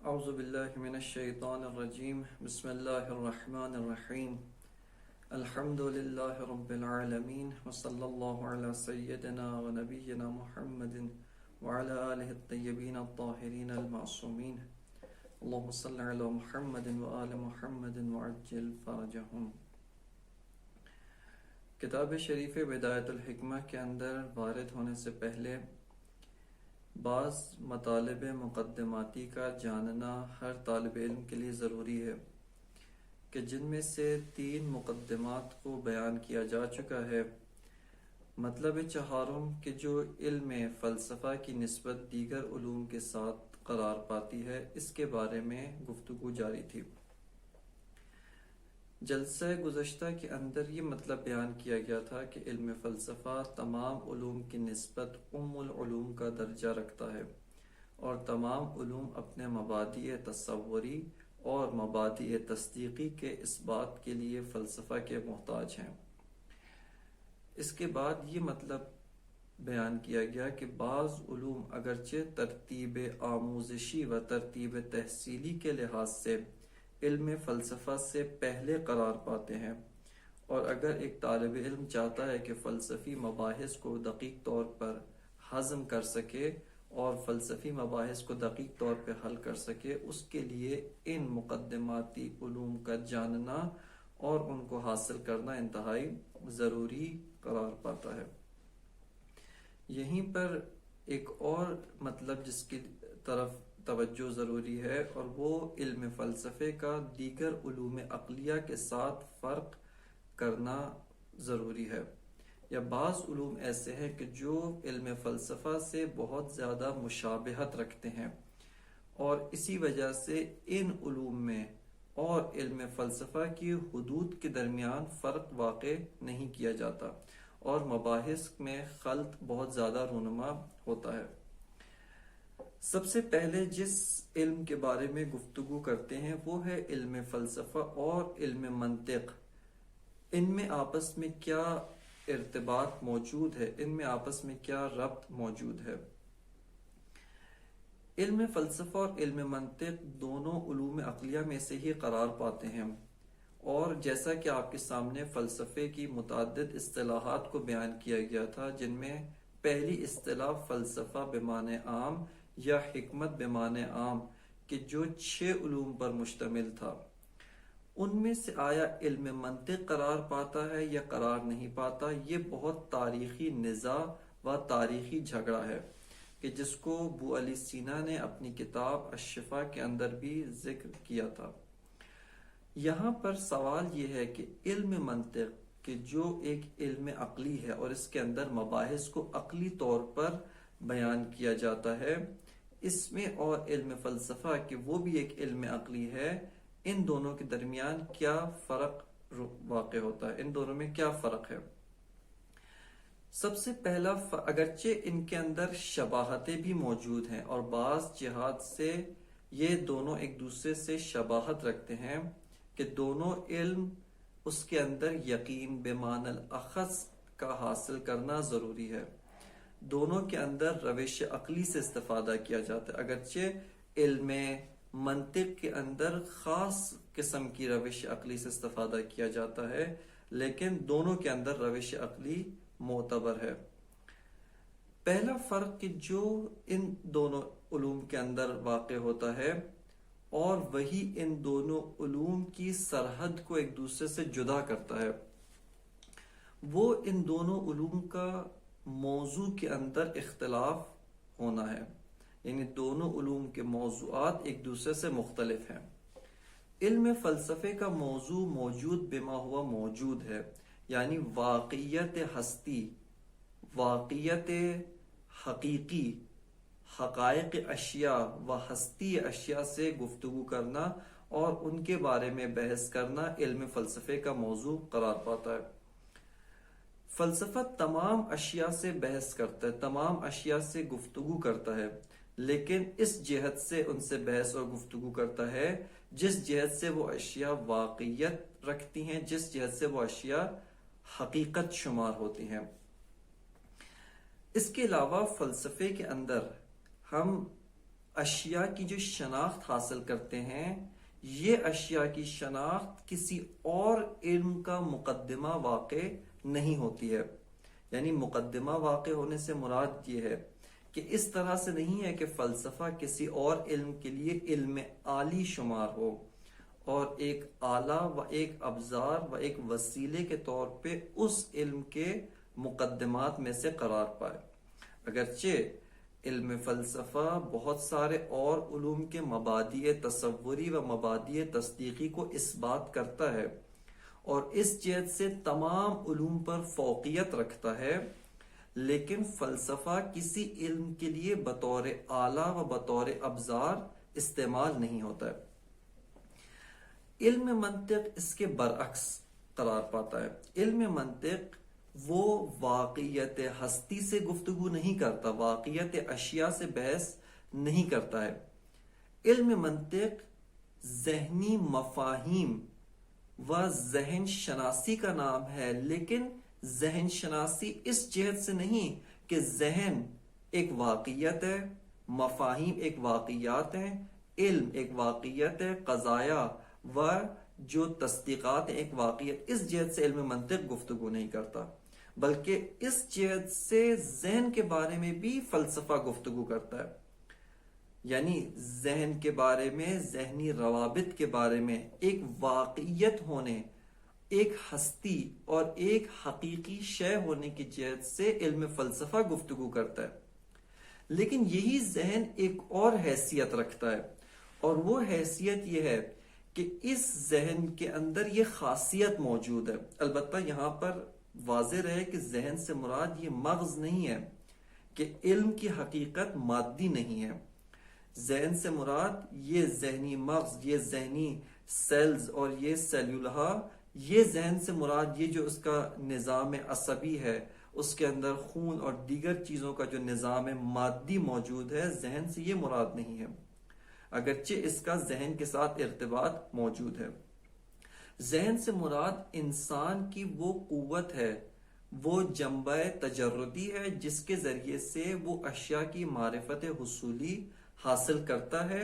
اعوذ باللہ من الشیطان الرجیم بسم اللہ الرحمن الرحیم الحمد للہ رب العالمین وصلی اللہ علی سیدنا و نبینا محمد وعلی آلہ الطیبین الطاہرین المعصومین اللہم صلی علی محمد و آل محمد وعجل فرجہم۔ کتاب شریف بدایت الحکمہ کے اندر وارد ہونے سے پہلے بعض مطالب مقدماتی کا جاننا ہر طالب علم کے لیے ضروری ہے کہ جن میں سے 3 مقدمات کو بیان کیا جا چکا ہے۔ مطلب چہارم کہ جو علم فلسفہ کی نسبت دیگر علوم کے ساتھ قرار پاتی ہے، اس کے بارے میں گفتگو جاری تھی۔ جلسہ گزشتہ کے اندر یہ مطلب بیان کیا گیا تھا کہ علم فلسفہ تمام علوم کی نسبت العلوم کا درجہ رکھتا ہے، اور تمام علوم اپنے مبادئ تصوری اور مبادئ تصدیقی کے اثبات کے لیے فلسفہ کے محتاج ہیں۔ اس کے بعد یہ مطلب بیان کیا گیا کہ بعض علوم اگرچہ ترتیب آموزشی و ترتیب تحصیلی کے لحاظ سے علم فلسفہ سے پہلے قرار پاتے ہیں، اور اگر ایک طالب علم چاہتا ہے کہ فلسفی مباحث کو دقیق طور پر ہضم کر سکے اور فلسفی مباحث کو دقیق طور پہ حل کر سکے، اس کے لیے ان مقدماتی علوم کا جاننا اور ان کو حاصل کرنا انتہائی ضروری قرار پاتا ہے۔ یہیں پر ایک اور مطلب جس کی طرف توجہ ضروری ہے، اور وہ علم فلسفے کا دیگر علوم عقلیہ کے ساتھ فرق کرنا ضروری ہے۔ یا بعض علوم ایسے ہیں کہ جو علم فلسفہ سے بہت زیادہ مشابہت رکھتے ہیں، اور اسی وجہ سے ان علوم میں اور علم فلسفہ کی حدود کے درمیان فرق واقع نہیں کیا جاتا، اور مباحث میں خلط بہت زیادہ رونما ہوتا ہے۔ سب سے پہلے جس علم کے بارے میں گفتگو کرتے ہیں وہ ہے علم فلسفہ اور علم منطق۔ ان میں آپس میں کیا ارتباط موجود ہے، ان میں آپس میں کیا ربط موجود ہے؟ علم فلسفہ اور علم منطق دونوں علوم عقلیہ میں سے ہی قرار پاتے ہیں، اور جیسا کہ آپ کے سامنے فلسفے کی متعدد اصطلاحات کو بیان کیا گیا تھا، جن میں پہلی اصطلاح فلسفہ بمعنی عام یا حکمت بمعنی عام کہ جو 6 علوم پر مشتمل تھا، ان میں سے آیا علم منطق قرار پاتا ہے یا قرار نہیں پاتا، یہ بہت تاریخی نزاع و تاریخی جھگڑا ہے کہ جس کو ابو علی سینا نے اپنی کتاب الشفا کے اندر بھی ذکر کیا تھا۔ یہاں پر سوال یہ ہے کہ علم منطق کہ جو ایک علم عقلی ہے اور اس کے اندر مباحث کو عقلی طور پر بیان کیا جاتا ہے، اس میں اور علم فلسفہ کہ وہ بھی ایک علم عقلی ہے، ان دونوں کے درمیان کیا فرق واقع ہوتا ہے، ان دونوں میں کیا فرق ہے؟ سب سے پہلا اگرچہ ان کے اندر شباہتیں بھی موجود ہیں، اور بعض جہات سے یہ دونوں ایک دوسرے سے شباہت رکھتے ہیں کہ دونوں علم اس کے اندر یقین بمعنی الاخذ کا حاصل کرنا ضروری ہے، دونوں کے اندر روش عقلی سے استفادہ کیا جاتا ہے۔ اگرچہ علم منطق کے اندر خاص قسم کی روش عقلی سے استفادہ کیا جاتا ہے، لیکن دونوں کے اندر روش عقلی معتبر ہے۔ پہلا فرق کہ جو ان دونوں علوم کے اندر واقع ہوتا ہے، اور وہی ان دونوں علوم کی سرحد کو ایک دوسرے سے جدا کرتا ہے، وہ ان دونوں علوم کا موضوع کے اندر اختلاف ہونا ہے، یعنی دونوں علوم کے موضوعات ایک دوسرے سے مختلف ہیں۔ علم فلسفے کا موضوع موجود بما ہوا موجود ہے، یعنی واقعیت ہستی، واقعیت حقیقی، حقائق اشیاء و ہستی اشیاء سے گفتگو کرنا اور ان کے بارے میں بحث کرنا علم فلسفے کا موضوع قرار پاتا ہے۔ فلسفہ تمام اشیاء سے بحث کرتا ہے، تمام اشیاء سے گفتگو کرتا ہے، لیکن اس جہت سے ان سے بحث اور گفتگو کرتا ہے جس جہت سے وہ اشیاء واقعیت رکھتی ہیں، جس جہت سے وہ اشیاء حقیقت شمار ہوتی ہیں۔ اس کے علاوہ فلسفے کے اندر ہم اشیاء کی جو شناخت حاصل کرتے ہیں، یہ اشیاء کی شناخت کسی اور علم کا مقدمہ واقع نہیں ہوتی ہے۔ یعنی مقدمہ واقع ہونے سے مراد یہ ہے کہ اس طرح سے نہیں ہے کہ فلسفہ کسی اور علم کے لیے علم عالی شمار ہو اور ایک آلہ و ایک ابزار و ایک وسیلے کے طور پہ اس علم کے مقدمات میں سے قرار پائے۔ اگرچہ علم فلسفہ بہت سارے اور علوم کے مبادئ تصوری و مبادئ تصدیقی کو اثبات کرتا ہے اور اس جہت سے تمام علوم پر فوقیت رکھتا ہے، لیکن فلسفہ کسی علم کے لیے بطور آلہ و بطور ابزار استعمال نہیں ہوتا ہے۔ علم منطق اس کے برعکس قرار پاتا ہے۔ علم منطق وہ واقعیت ہستی سے گفتگو نہیں کرتا، واقعیت اشیاء سے بحث نہیں کرتا ہے۔ علم منطق ذہنی مفاہیم و ذہن شناسی کا نام ہے، لیکن ذہن شناسی اس جہت سے نہیں کہ ذہن ایک واقعیت ہے، مفاہیم ایک واقعیات ہیں، علم ایک واقعیت ہے، قضایا و جو تصدیقات ایک واقعیت، اس جہت سے علم منطق گفتگو نہیں کرتا، بلکہ اس جہت سے ذہن کے بارے میں بھی فلسفہ گفتگو کرتا ہے۔ یعنی ذہن کے بارے میں، ذہنی روابط کے بارے میں ایک واقعیت ہونے، ایک ہستی اور ایک حقیقی شے ہونے کی جہت سے علم فلسفہ گفتگو کرتا ہے۔ لیکن یہی ذہن ایک اور حیثیت رکھتا ہے، اور وہ حیثیت یہ ہے کہ اس ذہن کے اندر یہ خاصیت موجود ہے۔ البتہ یہاں پر واضح رہے کہ ذہن سے مراد یہ مغز نہیں ہے، کہ علم کی حقیقت مادی نہیں ہے۔ ذہن سے مراد یہ ذہنی مغز، یہ ذہنی سیلز اور یہ سیلولہ، یہ ذہن سے مراد یہ جو اس کا نظام عصبی ہے، اس کے اندر خون اور دیگر چیزوں کا جو نظام مادی موجود ہے، ذہن سے یہ مراد نہیں ہے، اگرچہ اس کا ذہن کے ساتھ ارتباط موجود ہے۔ ذہن سے مراد انسان کی وہ قوت ہے، وہ جنبہ تجردی ہے جس کے ذریعے سے وہ اشیاء کی معرفت حصولی حاصل کرتا ہے،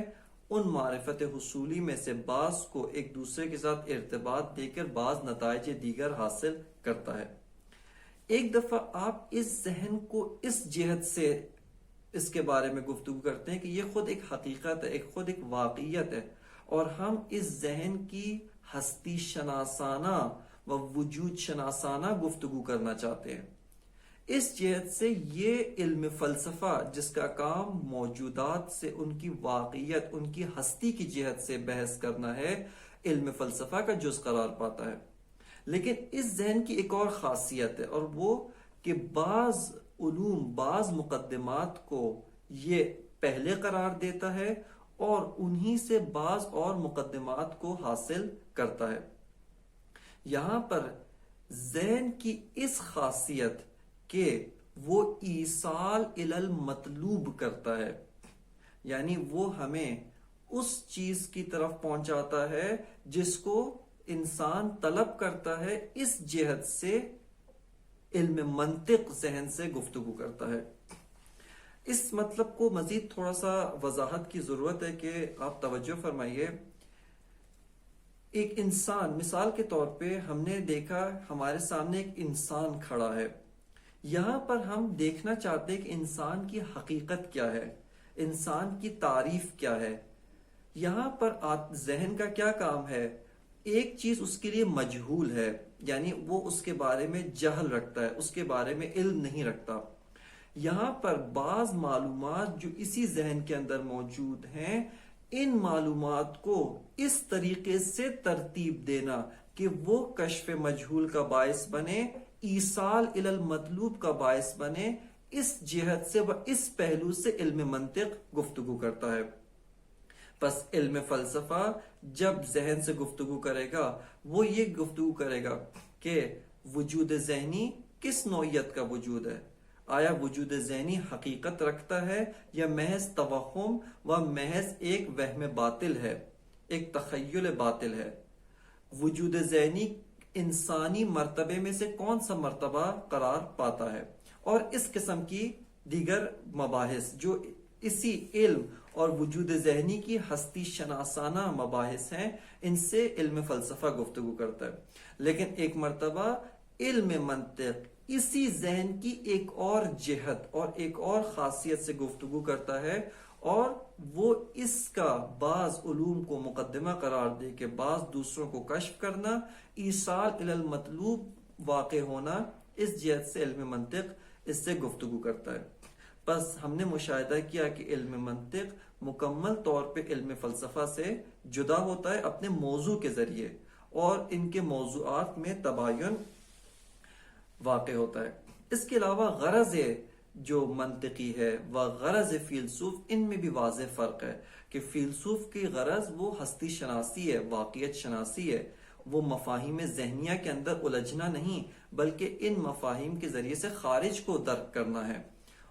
ان معرفت حصولی میں سے بعض کو ایک دوسرے کے ساتھ ارتباط دے کر بعض نتائج دیگر حاصل کرتا ہے۔ ایک دفعہ آپ اس ذہن کو اس جہت سے اس کے بارے میں گفتگو کرتے ہیں کہ یہ خود ایک حقیقت ہے، خود ایک واقعیت ہے، اور ہم اس ذہن کی ہستی شناسانہ و وجود شناسانہ گفتگو کرنا چاہتے ہیں۔ اس جہت سے یہ علم فلسفہ جس کا کام موجودات سے ان کی واقعیت، ان کی ہستی کی جہت سے بحث کرنا ہے، علم فلسفہ کا جز قرار پاتا ہے۔ لیکن اس ذہن کی ایک اور خاصیت ہے، اور وہ کہ بعض علوم، بعض مقدمات کو یہ پہلے قرار دیتا ہے اور انہی سے بعض اور مقدمات کو حاصل کرتا ہے۔ یہاں پر ذہن کی اس خاصیت کہ وہ ایصال الی المطلوب کرتا ہے، یعنی وہ ہمیں اس چیز کی طرف پہنچاتا ہے جس کو انسان طلب کرتا ہے، اس جہت سے علم منطق ذہن سے گفتگو کرتا ہے۔ اس مطلب کو مزید تھوڑا سا وضاحت کی ضرورت ہے کہ آپ توجہ فرمائیے۔ ایک انسان، مثال کے طور پہ ہم نے دیکھا ہمارے سامنے ایک انسان کھڑا ہے، یہاں پر ہم دیکھنا چاہتے ہیں کہ انسان کی حقیقت کیا ہے، انسان کی تعریف کیا ہے۔ یہاں پر ذہن کا کیا کام ہے؟ ایک چیز اس کے لیے مجہول ہے، یعنی وہ اس کے بارے میں جہل رکھتا ہے، اس کے بارے میں علم نہیں رکھتا۔ یہاں پر بعض معلومات جو اسی ذہن کے اندر موجود ہیں، ان معلومات کو اس طریقے سے ترتیب دینا کہ وہ کشف مجہول کا باعث بنے، ایصال الی المطلوب کا باعث بنے، اس جہت سے و اس پہلو سے علم منطق گفتگو کرتا ہے۔ پس علم فلسفہ جب ذہن سے گفتگو کرے گا، وہ یہ گفتگو کرے گا کہ وجود ذہنی کس نوعیت کا وجود ہے، آیا وجود ذہنی حقیقت رکھتا ہے یا محض توہم و محض ایک وہم باطل ہے، ایک تخیل باطل ہے۔ وجود ذہنی انسانی مرتبے میں سے کون سا مرتبہ قرار پاتا ہے، اور اس قسم کی دیگر مباحث جو اسی علم اور وجود ذہنی کی ہستی شناسانہ مباحث ہیں، ان سے علم فلسفہ گفتگو کرتا ہے۔ لیکن ایک مرتبہ علم منطق اسی ذہن کی ایک اور جہت اور ایک اور خاصیت سے گفتگو کرتا ہے، اور وہ اس کا بعض علوم کو مقدمہ قرار دے کے بعض دوسروں کو کشف کرنا، ایصال الی المطلوب واقع ہونا، اس جہت سے علم منطق اس سے گفتگو کرتا ہے۔ بس ہم نے مشاہدہ کیا کہ علم منطق مکمل طور پہ علم فلسفہ سے جدا ہوتا ہے اپنے موضوع کے ذریعے، اور ان کے موضوعات میں تباین واقع ہوتا ہے۔ اس کے علاوہ غرض جو منطقی ہے و غرض فیلسوف، ان میں بھی واضح فرق ہے کہ فیلسوف کی غرض وہ ہستی شناسی ہے، واقعیت شناسی ہے، وہ مفاہیم ذہنیہ کے اندر الجھنا نہیں بلکہ ان مفاہیم کے ذریعے سے خارج کو درک کرنا ہے،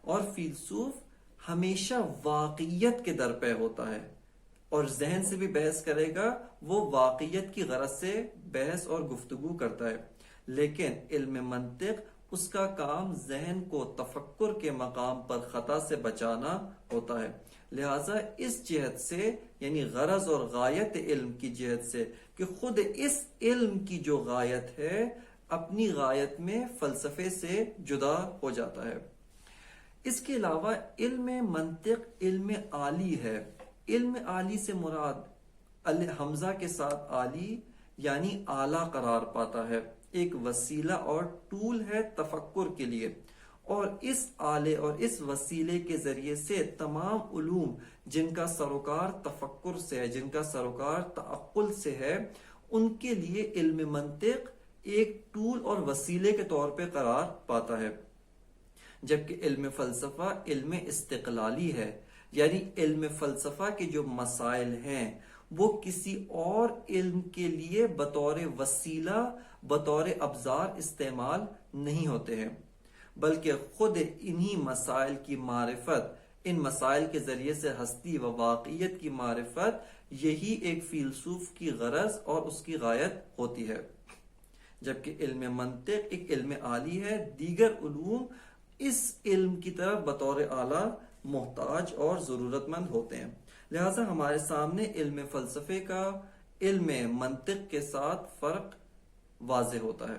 اور فیلسوف ہمیشہ واقعیت کے در پہ ہوتا ہے اور ذہن سے بھی بحث کرے گا، وہ واقعیت کی غرض سے بحث اور گفتگو کرتا ہے۔ لیکن علم منطق اس کا کام ذہن کو تفکر کے مقام پر خطا سے بچانا ہوتا ہے۔ لہٰذا اس جہت سے، یعنی غرض اور غایت علم کی جہت سے، کہ خود اس علم کی جو غایت ہے اپنی غایت میں فلسفے سے جدا ہو جاتا ہے۔ اس کے علاوہ علم منطق علم عالی ہے۔ علم عالی سے مراد حمزہ کے ساتھ عالی یعنی اعلیٰ قرار پاتا ہے، ایک وسیلہ اور ٹول ہے تفکر کے لیے، اور اس آلے اور اس وسیلے کے ذریعے سے تمام علوم جن کا سروکار تفکر سے ہے، جن کا سروکار تعقل سے ہے، ان کے لیے علم منطق ایک ٹول اور وسیلے کے طور پہ قرار پاتا ہے، جبکہ علم فلسفہ علم استقلالی ہے، یعنی علم فلسفہ کے جو مسائل ہیں وہ کسی اور علم کے لیے بطور وسیلہ، بطور ابزار استعمال نہیں ہوتے ہیں، بلکہ خود انہی مسائل کی معرفت، ان مسائل کے ذریعے سے ہستی و واقعیت کی معرفت، یہی ایک فیلسوف کی غرض اور اس کی غایت ہوتی ہے۔ جبکہ علم منطق ایک علم عالی ہے، دیگر علوم اس علم کی طرف بطور اعلیٰ محتاج اور ضرورت مند ہوتے ہیں۔ لہٰذا ہمارے سامنے علم فلسفے کا علم منطق کے ساتھ فرق واضح ہوتا ہے۔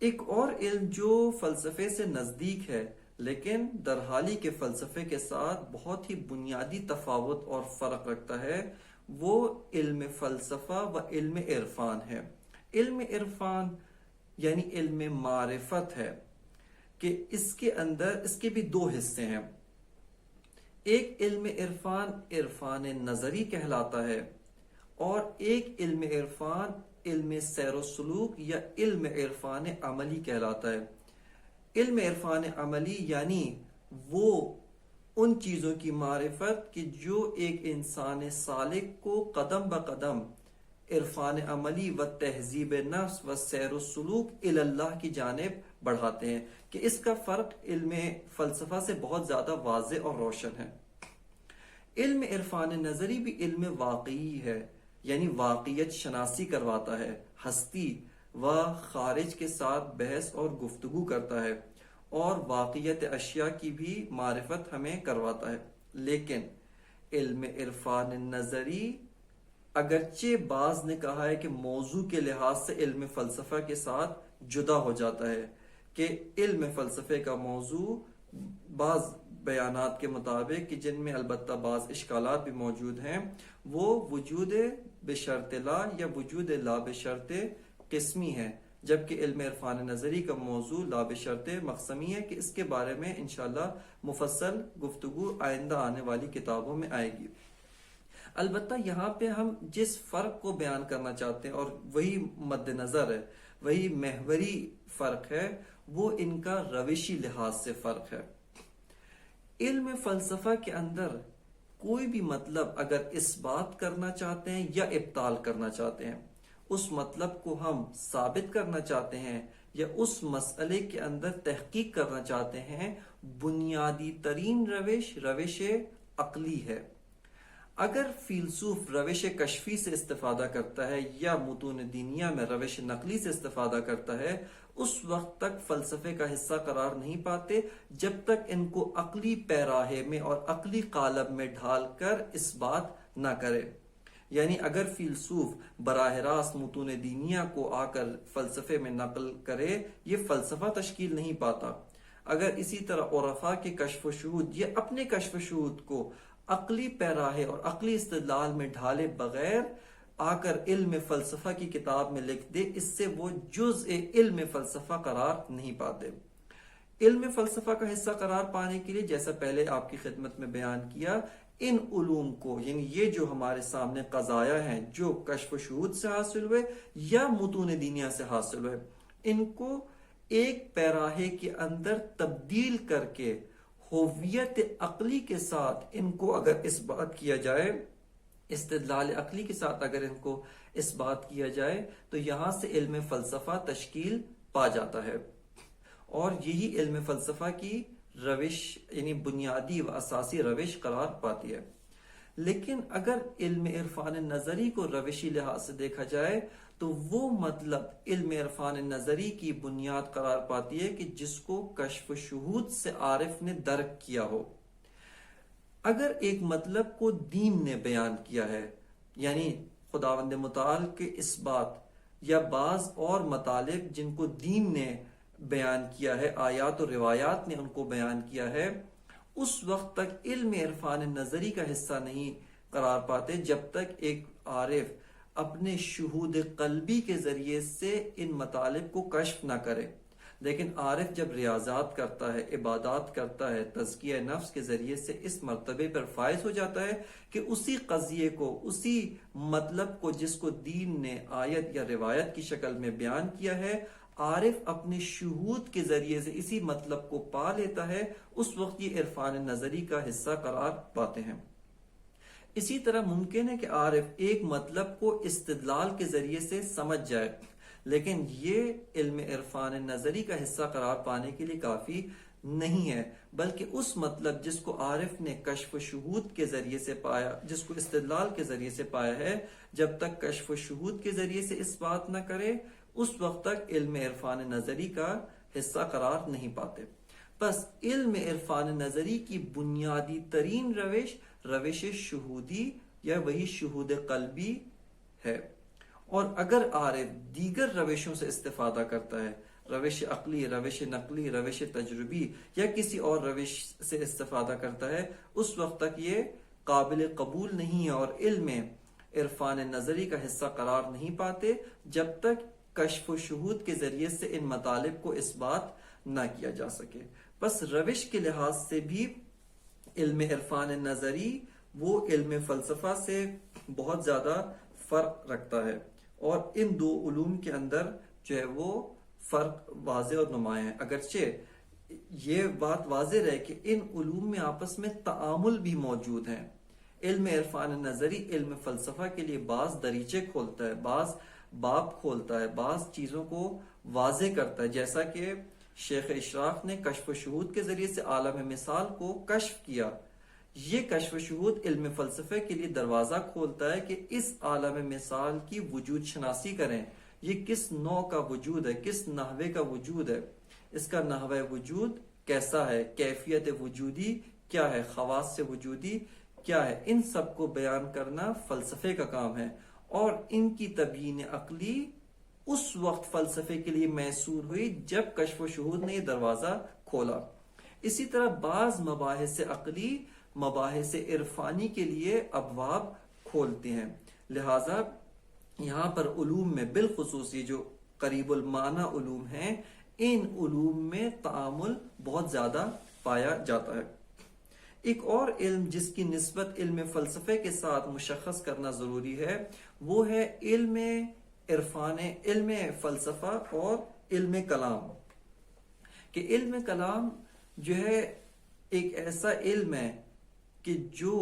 ایک اور علم جو فلسفے سے نزدیک ہے لیکن درحالی کے فلسفے کے ساتھ بہت ہی بنیادی تفاوت اور فرق رکھتا ہے، وہ علم فلسفہ و علم عرفان ہے۔ علم عرفان یعنی علم معرفت ہے کہ اس کے اندر اس کے بھی دو حصے ہیں۔ ایک علم عرفان عرفان نظری کہلاتا ہے، اور ایک علم عرفان علم سیر و سلوک یا علم عرفان عملی کہلاتا ہے۔ علم عرفان عملی یعنی وہ ان چیزوں کی معرفت کہ جو ایک انسان سالک کو قدم بقدم عرفان عملی و تہذیب نفس و سیر و سلوک الی اللہ کی جانب بڑھاتے ہیں، کہ اس کا فرق علم فلسفہ سے بہت زیادہ واضح اور روشن ہے۔ علم عرفان نظری بھی علم واقعی ہے، یعنی واقعیت شناسی کرواتا ہے، ہستی و خارج کے ساتھ بحث اور گفتگو کرتا ہے، اور واقعیت اشیاء کی بھی معرفت ہمیں کرواتا ہے۔ لیکن علم عرفان نظری اگرچہ بعض نے کہا ہے کہ موضوع کے لحاظ سے علم فلسفہ کے ساتھ جدا ہو جاتا ہے، کہ علم فلسفے کا موضوع بعض بیانات کے مطابق کہ جن میں البتہ بعض اشکالات بھی موجود ہیں، وہ وجود بشرط لا یا وجود لا بشرط قسمی ہے، جبکہ علم عرفان نظری کا موضوع لا بشرط مقسمی ہے، کہ اس کے بارے میں انشاءاللہ مفصل گفتگو آئندہ آنے والی کتابوں میں آئے گی۔ البتہ یہاں پہ ہم جس فرق کو بیان کرنا چاہتے ہیں اور وہی مد نظر ہے، وہی محوری فرق ہے، وہ ان کا روشی لحاظ سے فرق ہے۔ علم فلسفہ کے اندر کوئی بھی مطلب اگر اس بات کرنا چاہتے ہیں یا ابطال کرنا چاہتے ہیں، اس مطلب کو ہم ثابت کرنا چاہتے ہیں یا اس مسئلے کے اندر تحقیق کرنا چاہتے ہیں، بنیادی ترین روش عقلی ہے۔ اگر فیلسوف روش کشفی سے استفادہ کرتا ہے یا متون دینیہ میں روش نقلی سے استفادہ کرتا ہے، اس وقت تک فلسفے کا حصہ قرار نہیں پاتے جب تک ان کو عقلی پیراہے میں اور عقلی قالب میں ڈھال کر اس بات نہ کرے۔ یعنی اگر فیلسوف براہ راست متون دینیہ کو آ کر فلسفے میں نقل کرے، یہ فلسفہ تشکیل نہیں پاتا۔ اگر اسی طرح عرفاء کے کشف و شہود یہ اپنے کشف و شہود کو عقلی پیراہے اور عقلی استدلال میں ڈھالے بغیر آ کر علم فلسفہ کی کتاب میں لکھ دے، اس سے وہ جزء علم فلسفہ قرار نہیں پاتے۔ علم فلسفہ کا حصہ قرار پانے کے لیے، جیسا پہلے آپ کی خدمت میں بیان کیا، ان علوم کو، یعنی یہ جو ہمارے سامنے قضایا ہیں جو کشف و شہود سے حاصل ہوئے یا متون دینیہ سے حاصل ہوئے، ان کو ایک پیراہے کے اندر تبدیل کر کے ہویت عقلی کے ساتھ ان کو اگر اس بات کیا جائے، استدلال عقلی کے ساتھ اگر ان کو اس بات کیا جائے، تو یہاں سے علم فلسفہ تشکیل پا جاتا ہے، اور یہی علم فلسفہ کی روش یعنی بنیادی و اساسی روش قرار پاتی ہے۔ لیکن اگر علم عرفان نظری کو روشی لحاظ سے دیکھا جائے تو وہ مطلب علم عرفان نظری کی بنیاد قرار پاتی ہے کہ جس کو کشف و شہود سے عارف نے درک کیا ہو۔ اگر ایک مطلب کو دین نے بیان کیا ہے، یعنی خداوند متعال کے اس بات یا بعض اور مطالب جن کو دین نے بیان کیا ہے، آیات و روایات نے ان کو بیان کیا ہے، اس وقت تک علم عرفان نظری کا حصہ نہیں قرار پاتے جب تک ایک عارف اپنے شہود قلبی کے ذریعے سے ان مطالب کو کشف نہ کرے۔ لیکن عارف جب ریاضات کرتا ہے، عبادات کرتا ہے، تزکیہ نفس کے ذریعے سے اس مرتبے پر فائز ہو جاتا ہے کہ اسی قضیے کو، اسی مطلب کو جس کو دین نے آیت یا روایت کی شکل میں بیان کیا ہے، عارف اپنے شہود کے ذریعے سے اسی مطلب کو پا لیتا ہے، اس وقت یہ عرفان نظری کا حصہ قرار پاتے ہیں۔ اسی طرح ممکن ہے کہ عارف ایک مطلب کو استدلال کے ذریعے سے سمجھ جائے، لیکن یہ علم عرفان نظری کا حصہ قرار پانے کے لیے کافی نہیں ہے، بلکہ اس مطلب جس کو عارف نے کشف و شہود کے ذریعے سے پایا، جس کو استدلال کے ذریعے سے پایا ہے، جب تک کشف و شہود کے ذریعے سے اس بات نہ کرے، اس وقت تک علم عرفان نظری کا حصہ قرار نہیں پاتے۔ بس علم عرفان نظری کی بنیادی ترین روش شہودی یا وہی شہود قلبی ہے، اور اگر عارف دیگر روشوں سے استفادہ کرتا ہے، روش عقلی، روش نقلی، روش تجربی یا کسی اور روش سے استفادہ کرتا ہے، اس وقت تک یہ قابل قبول نہیں ہے اور علم عرفان نظری کا حصہ قرار نہیں پاتے جب تک کشف و شہود کے ذریعے سے ان مطالب کو اس بات نہ کیا جا سکے۔ بس روش کے لحاظ سے بھی علم عرفان نظری وہ علم فلسفہ سے بہت زیادہ فرق رکھتا ہے، اور ان دو علوم کے اندر جو ہے وہ فرق واضح اور نمایاں ہے۔ اگرچہ یہ بات واضح رہے کہ ان علوم میں آپس میں تعامل بھی موجود ہیں۔ علم عرفان نظری علم فلسفہ کے لیے بعض دریچے کھولتا ہے، بعض باب کھولتا ہے، بعض چیزوں کو واضح کرتا ہے، جیسا کہ شیخ اشراق نے کشف و شہود کے ذریعے سے عالم مثال کو کشف کیا۔ یہ کشف و شہود علم فلسفے کے لیے دروازہ کھولتا ہے کہ اس عالم مثال کی وجود شناسی کریں، یہ کس نوع کا وجود ہے، کس نحوے کا وجود ہے، اس کا نحوہ وجود کیسا ہے، کیفیت وجودی کیا ہے، خواص وجودی کیا ہے، ان سب کو بیان کرنا فلسفے کا کام ہے، اور ان کی تبیین عقلی اس وقت فلسفے کے لیے میسور ہوئی جب کشف و شہود نے یہ دروازہ کھولا۔ اسی طرح بعض مباحث عقلی مباحث عرفانی کے لیے ابواب کھولتے ہیں، لہذا یہاں پر علوم میں بالخصوص یہ جو قریب المعنی علوم ہیں، ان علوم میں تعامل بہت زیادہ پایا جاتا ہے۔ ایک اور علم جس کی نسبت علم فلسفے کے ساتھ مشخص کرنا ضروری ہے، وہ ہے علم عرفان، علم فلسفہ اور علم کلام۔ کہ علم کلام جو ہے ایک ایسا علم ہے کہ جو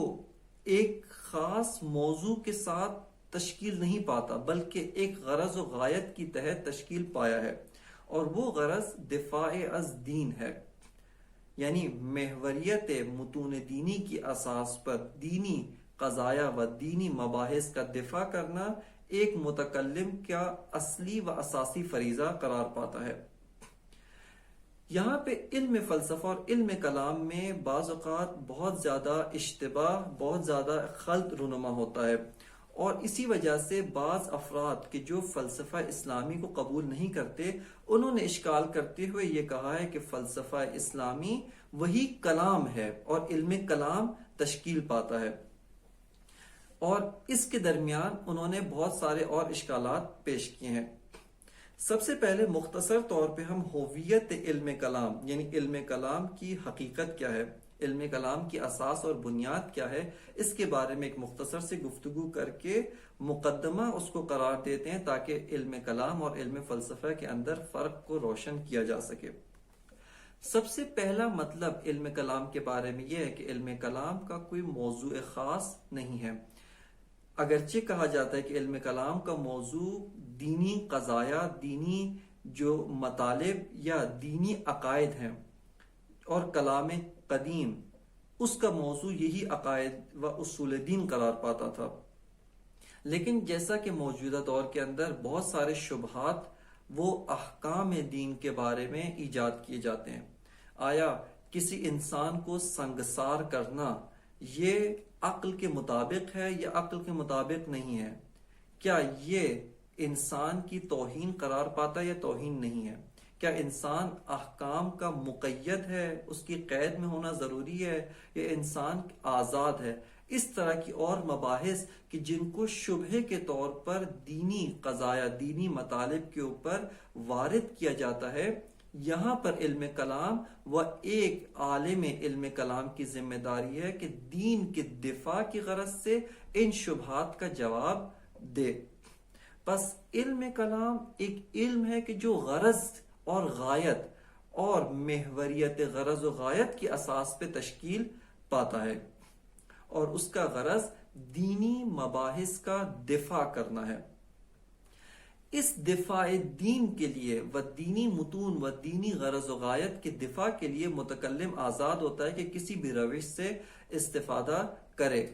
ایک خاص موضوع کے ساتھ تشکیل نہیں پاتا، بلکہ ایک غرض و غایت کی تحت تشکیل پایا ہے، اور وہ غرض دفاع از دین ہے، یعنی محوریت متون دینی کی اساس پر دینی قضایا و دینی مباحث کا دفاع کرنا ایک متکلم کا اصلی و اساسی فریضہ قرار پاتا ہے۔ یہاں پہ علم فلسفہ اور علم کلام میں بعض اوقات بہت زیادہ اشتباہ، بہت زیادہ خلط رونما ہوتا ہے، اور اسی وجہ سے بعض افراد کے جو فلسفہ اسلامی کو قبول نہیں کرتے، انہوں نے اشکال کرتے ہوئے یہ کہا ہے کہ فلسفہ اسلامی وہی کلام ہے اور علم کلام تشکیل پاتا ہے، اور اس کے درمیان انہوں نے بہت سارے اور اشکالات پیش کیے ہیں۔ سب سے پہلے مختصر طور پہ ہم ہویت علم کلام، یعنی علم کلام کی حقیقت کیا ہے، علم کلام کی اساس اور بنیاد کیا ہے، اس کے بارے میں ایک مختصر سے گفتگو کر کے مقدمہ اس کو قرار دیتے ہیں تاکہ علم کلام اور علم فلسفہ کے اندر فرق کو روشن کیا جا سکے۔ سب سے پہلا مطلب علم کلام کے بارے میں یہ ہے کہ علم کلام کا کوئی موضوع خاص نہیں ہے، اگرچہ کہا جاتا ہے کہ علم کلام کا موضوع دینی قضایا، دینی جو مطالب یا دینی عقائد ہیں، اور کلام قدیم اس کا موضوع یہی عقائد و اصول دین قرار پاتا تھا، لیکن جیسا کہ موجودہ دور کے اندر بہت سارے شبہات وہ احکام دین کے بارے میں ایجاد کیے جاتے ہیں۔ آیا کسی انسان کو سنگسار کرنا یہ عقل کے مطابق ہے یا عقل کے مطابق نہیں ہے؟ کیا یہ انسان کی توہین قرار پاتا یا توہین نہیں ہے؟ کیا انسان احکام کا مقید ہے، اس کی قید میں ہونا ضروری ہے، یا انسان آزاد ہے؟ اس طرح کی اور مباحث کہ جن کو شبہے کے طور پر دینی قضایا، دینی مطالب کے اوپر وارد کیا جاتا ہے، یہاں پر علم کلام و ایک عالم علم کلام کی ذمہ داری ہے کہ دین کے دفاع کی غرض سے ان شبہات کا جواب دے۔ پس علم کلام ایک علم ہے کہ جو غرض اور غایت اور محوریت غرض و غایت کی اساس پہ تشکیل پاتا ہے، اور اس کا غرض دینی مباحث کا دفاع کرنا ہے۔ اس دفاع دین کے لیے و دینی متون و دینی غرض و غایت کے دفاع کے لیے متکلم آزاد ہوتا ہے کہ کسی بھی روش سے استفادہ کرے۔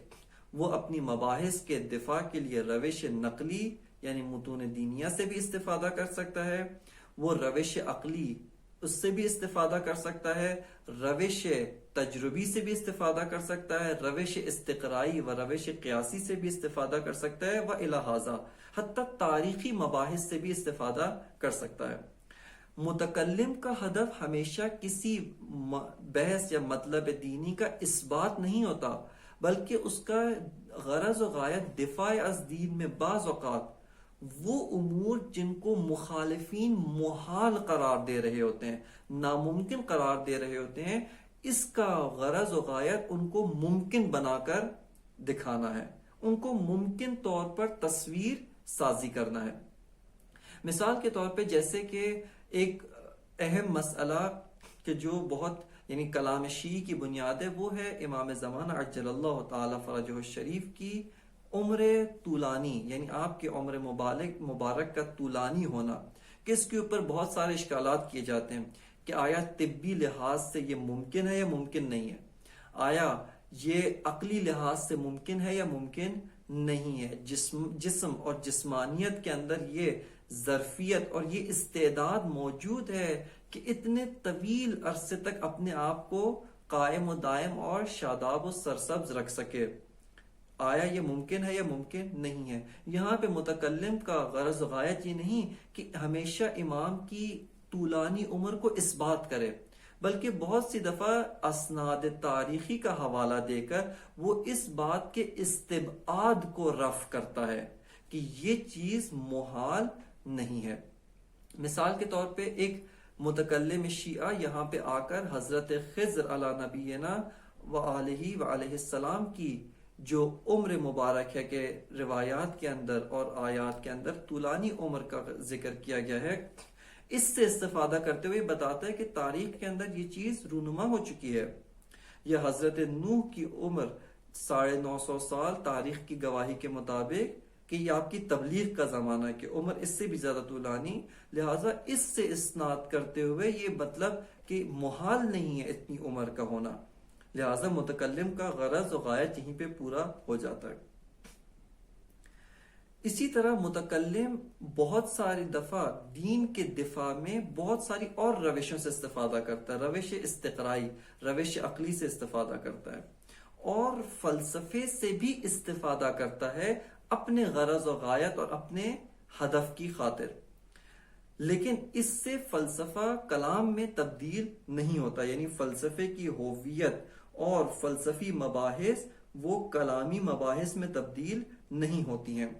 وہ اپنی مباحث کے دفاع کے لیے روش نقلی یعنی متون دینیہ سے بھی استفادہ کر سکتا ہے، وہ روش عقلی اس سے بھی استفادہ کر سکتا ہے، روش تجربی سے بھی استفادہ کر سکتا ہے، روش استقرائی و روش قیاسی سے بھی استفادہ کر سکتا ہے، و الہٰذا حتیٰ تاریخی مباحث سے بھی استفادہ کر سکتا ہے۔ متکلم کا ہدف ہمیشہ کسی بحث یا مطلب دینی کا اثبات نہیں ہوتا، بلکہ اس کا غرض و غایت دفاع از دین میں بعض اوقات وہ امور جن کو مخالفین محال قرار دے رہے ہوتے ہیں، ناممکن قرار دے رہے ہوتے ہیں، اس کا غرض و غایت ان کو ممکن بنا کر دکھانا ہے، ان کو ممکن طور پر تصویر سازی کرنا ہے۔ مثال کے طور پہ جیسے کہ ایک اہم مسئلہ کہ جو بہت یعنی کلام شیعی کی بنیاد ہے، وہ ہے امام زمانہ عجل اللہ تعالی فرجہ الشریف کی عمر طولانی، یعنی آپ کے عمر مبارک کا طولانی ہونا، کہ اس کے اوپر بہت سارے اشکالات کیے جاتے ہیں کہ آیا طبی لحاظ سے یہ ممکن ہے یا ممکن نہیں ہے، آیا یہ عقلی لحاظ سے ممکن ہے یا ممکن نہیں ہے، جسم اور جسمانیت کے اندر یہ ظرفیت اور یہ استعداد موجود ہے کہ اتنے طویل عرصے تک اپنے آپ کو قائم و دائم اور شاداب و سرسبز رکھ سکے، آیا یہ ممکن ہے یا ممکن نہیں ہے؟ یہاں پہ متکلم کا غرض و غایت یہ نہیں کہ ہمیشہ امام کی طولانی عمر کو اثبات کرے، بلکہ بہت سی دفعہ اسناد تاریخی کا حوالہ دے کر وہ اس بات کے استبعاد کو رفع کرتا ہے کہ یہ چیز محال نہیں ہے۔ مثال کے طور پہ ایک متکلم شیعہ یہاں پہ آ کر حضرت خضر علی نبینا و علیہ و علیہ السلام کی جو عمر مبارک ہے کہ روایات کے اندر اور آیات کے اندر طولانی عمر کا ذکر کیا گیا ہے، اس سے استفادہ کرتے ہوئے بتاتا ہے کہ تاریخ کے اندر یہ چیز رونما ہو چکی ہے، یا حضرت نوح کی عمر 950 سال تاریخ کی گواہی کے مطابق کہ یہ آپ کی تبلیغ کا زمانہ ہے کہ عمر اس سے بھی زیادہ طولانی، لہٰذا اس سے اسناد کرتے ہوئے یہ مطلب کہ محال نہیں ہے اتنی عمر کا ہونا، لہٰذا متکلم کا غرض و غایت یہیں پہ پورا ہو جاتا ہے۔ اسی طرح متکلم بہت ساری دفعہ دین کے دفاع میں بہت ساری اور روشوں سے استفادہ کرتا ہے، روش استقرائی، روش عقلی سے استفادہ کرتا ہے، اور فلسفے سے بھی استفادہ کرتا ہے اپنے غرض و غایت اور اپنے ہدف کی خاطر، لیکن اس سے فلسفہ کلام میں تبدیل نہیں ہوتا، یعنی فلسفے کی ہویت اور فلسفی مباحث وہ کلامی مباحث میں تبدیل نہیں ہوتی ہیں،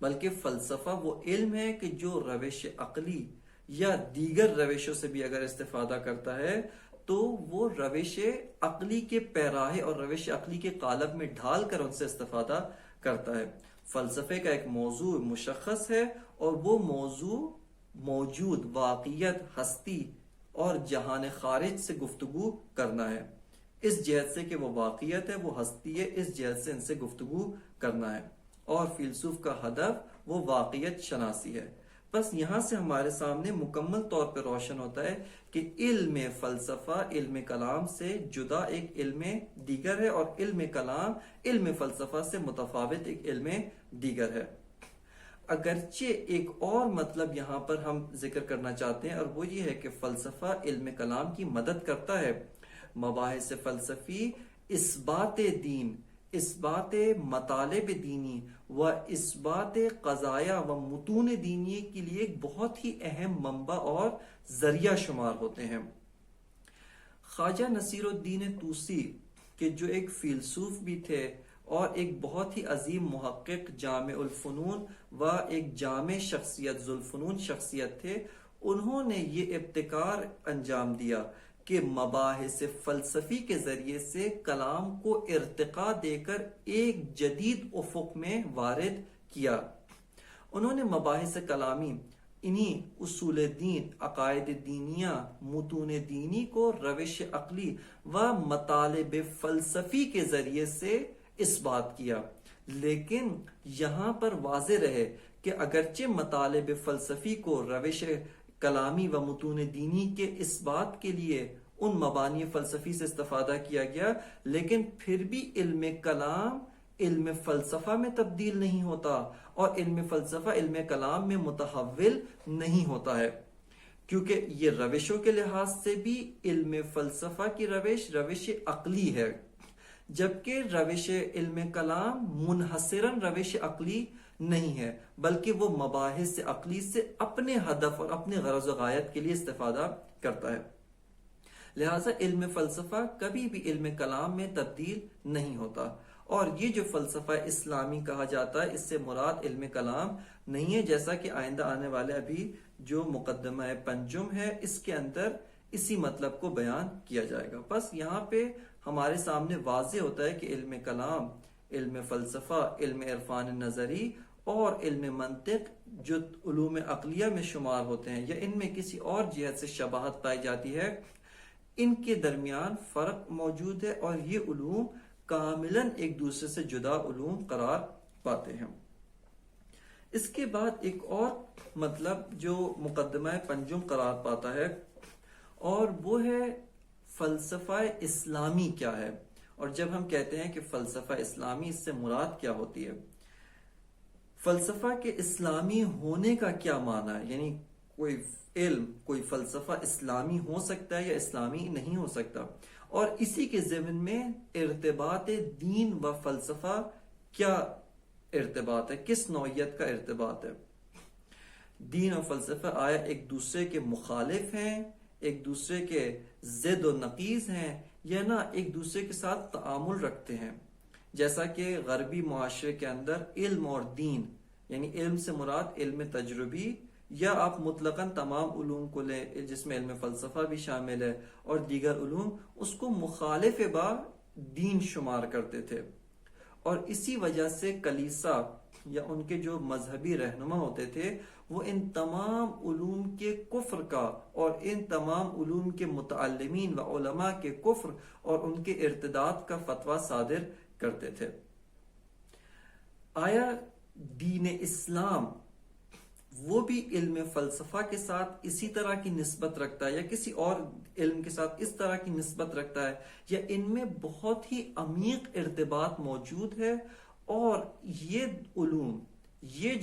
بلکہ فلسفہ وہ علم ہے کہ جو روش عقلی یا دیگر روشوں سے بھی اگر استفادہ کرتا ہے تو وہ روش عقلی کے پیراہے اور روش عقلی کے قالب میں ڈھال کر ان سے استفادہ کرتا ہے۔ فلسفے کا ایک موضوع مشخص ہے اور وہ موضوع موجود واقعیت، ہستی اور جہان خارج سے گفتگو کرنا ہے، اس جہت سے کہ وہ واقعیت ہے، وہ ہستی ہے، اس جہت سے ان سے گفتگو کرنا ہے، اور فیلسوف کا ہدف وہ واقعیت شناسی ہے۔ بس یہاں سے ہمارے سامنے مکمل طور پر روشن ہوتا ہے کہ علم فلسفہ علم کلام سے جدا ایک علم دیگر ہے، اور علم کلام علم فلسفہ سے متفاوت ایک علم دیگر ہے۔ اگرچہ ایک اور مطلب یہاں پر ہم ذکر کرنا چاہتے ہیں، اور وہ یہ ہے کہ فلسفہ علم کلام کی مدد کرتا ہے مباحث فلسفی اثبات دین، اثبات مطالب دینی و اثبات قضایا و متون دینی کے لیے ایک بہت ہی اہم منبع اور ذریعہ شمار ہوتے ہیں۔ خواجہ نصیر الدین طوسی کہ جو ایک فیلسوف بھی تھے اور ایک بہت ہی عظیم محقق، جامع الفنون و ایک جامع شخصیت، ذوالفنون شخصیت تھے، انہوں نے یہ ابتکار انجام دیا کہ مباحث فلسفی کے ذریعے سے کلام کو ارتقا دے کر ایک جدید افق میں وارد کیا۔ انہوں نے مباحث کلامی، انہی اصول دین، عقائد دینیہ، متون دینی کو روش عقلی و مطالب فلسفی کے ذریعے سے اثبات کیا، لیکن یہاں پر واضح رہے کہ اگرچہ مطالب فلسفی کو روش کلامی و متون دینی کے اثبات کے لیے ان مبانی فلسفی سے استفادہ کیا گیا، لیکن پھر بھی علم کلام علم فلسفہ میں تبدیل نہیں ہوتا، اور علم فلسفہ علم کلام میں متحول نہیں ہوتا ہے، کیونکہ یہ روشوں کے لحاظ سے بھی علم فلسفہ کی روش عقلی ہے، جبکہ روش علم کلام منحصراً روش عقلی نہیں ہے، بلکہ وہ مباحث عقلی سے اپنے ہدف اور اپنے غرض و غایت کے لیے استفادہ کرتا ہے۔ لہٰذا علم فلسفہ کبھی بھی علم کلام میں تبدیل نہیں ہوتا، اور یہ جو فلسفہ اسلامی کہا جاتا ہے اس سے مراد علم کلام نہیں ہے، جیسا کہ آئندہ آنے والے ابھی جو مقدمہ پنجم ہے اس کے اندر اسی مطلب کو بیان کیا جائے گا۔ بس یہاں پہ ہمارے سامنے واضح ہوتا ہے کہ علم کلام، علم فلسفہ، علم عرفان نظری اور علم منطق جو علوم عقلیہ میں شمار ہوتے ہیں یا ان میں کسی اور جہت سے شباہت پائی جاتی ہے، ان کے درمیان فرق موجود ہے، اور یہ علوم کاملاً ایک دوسرے سے جدا علوم قرار پاتے ہیں۔ اس کے بعد ایک اور مطلب جو مقدمہ پنجم قرار پاتا ہے، اور وہ ہے فلسفہ اسلامی کیا ہے، اور جب ہم کہتے ہیں کہ فلسفہ اسلامی اس سے مراد کیا ہوتی ہے، فلسفہ کے اسلامی ہونے کا کیا معنی ہے، یعنی کوئی علم، کوئی فلسفہ اسلامی ہو سکتا ہے یا اسلامی نہیں ہو سکتا، اور اسی کے ضمن میں ارتباط دین و فلسفہ کیا ارتباط ہے، کس نوعیت کا ارتباط ہے، دین اور فلسفہ آیا ایک دوسرے کے مخالف ہیں، ایک دوسرے کے ضد و نقیض ہیں، یا نہ ایک دوسرے کے ساتھ تعامل رکھتے ہیں، جیسا کہ غربی معاشرے کے اندر علم اور دین، یعنی علم سے مراد علم تجربی، یا آپ مطلقاً تمام علوم کو لیں جس میں علم فلسفہ بھی شامل ہے اور دیگر علوم، اس کو مخالف با دین شمار کرتے تھے، اور اسی وجہ سے کلیسا یا ان کے جو مذہبی رہنما ہوتے تھے وہ ان تمام علوم کے کفر کا اور ان تمام علوم کے متعلمین و علماء کے کفر اور ان کے ارتداد کا فتویٰ صادر کرتے تھے۔ آیا دین اسلام وہ بھی علم فلسفہ کے ساتھ اسی طرح کی نسبت رکھتا ہے یا کسی اور علم کے ساتھ اس طرح کی نسبت رکھتا ہے، یا ان میں بہت ہی عمیق ارتباط موجود ہے، اور یہ علوم، یہ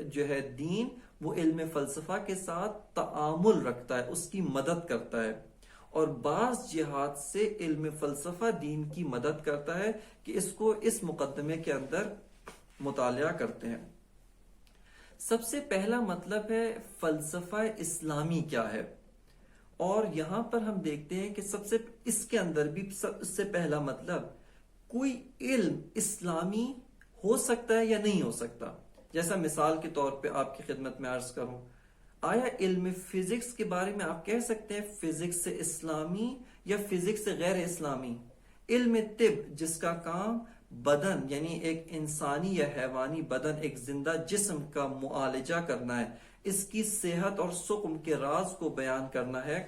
جو ہے دین، وہ علم فلسفہ کے ساتھ تعامل رکھتا ہے، اس کی مدد کرتا ہے، اور بعض جہات سے علم فلسفہ دین کی مدد کرتا ہے کہ اس کو اس مقدمے کے اندر مطالعہ کرتے ہیں۔ سب سے پہلا مطلب ہے فلسفہ اسلامی کیا ہے، اور یہاں پر ہم دیکھتے ہیں کہ اس کے اندر بھی اس سے پہلا مطلب، کوئی علم اسلامی ہو سکتا ہے یا نہیں ہو سکتا۔ جیسا مثال کے طور پہ آپ کی خدمت میں عرض کروں، آیا علم فزکس کے بارے میں آپ کہہ سکتے ہیں فزکس سے اسلامی یا فزکس سے غیر اسلامی؟ علم طب جس کا کام بدن، یعنی ایک انسانی یا حیوانی بدن، ایک زندہ جسم کا معالجہ کرنا ہے، اس کی صحت اور سقم کے راز کو بیان کرنا ہے،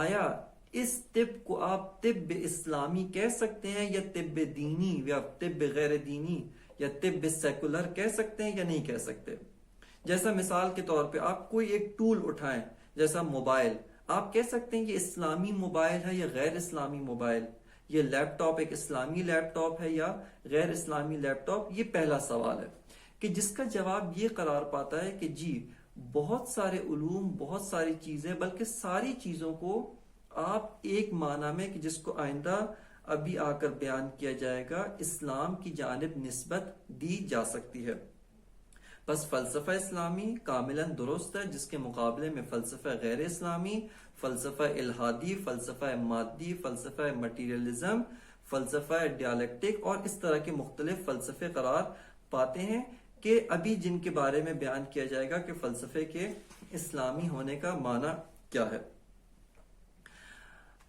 آیا اس طب کو آپ طب اسلامی کہہ سکتے ہیں، یا طب دینی یا طب غیر دینی یا طب سیکولر کہہ سکتے ہیں یا نہیں کہہ سکتے؟ جیسا مثال کے طور پہ آپ کوئی ایک ٹول اٹھائیں، جیسا موبائل، آپ کہہ سکتے ہیں یہ اسلامی موبائل ہے یا غیر اسلامی موبائل؟ یہ لیپ ٹاپ ایک اسلامی لیپ ٹاپ ہے یا غیر اسلامی لیپ ٹاپ؟ یہ پہلا سوال ہے کہ جس کا جواب یہ قرار پاتا ہے کہ جی، بہت سارے علوم، بہت ساری چیزیں، بلکہ ساری چیزوں کو آپ ایک معنی میں، کہ جس کو آئندہ ابھی آ کر بیان کیا جائے گا، اسلام کی جانب نسبت دی جا سکتی ہے۔ بس فلسفہ اسلامی کاملاً درست ہے، جس کے مقابلے میں فلسفہ غیر اسلامی، فلسفہ الہادی، فلسفہ مادی، فلسفہ مٹیریلزم، فلسفہ ڈیالیکٹک اور اس طرح کے مختلف فلسفے قرار پاتے ہیں، کہ ابھی جن کے بارے میں بیان کیا جائے گا کہ فلسفے کے اسلامی ہونے کا معنی کیا ہے۔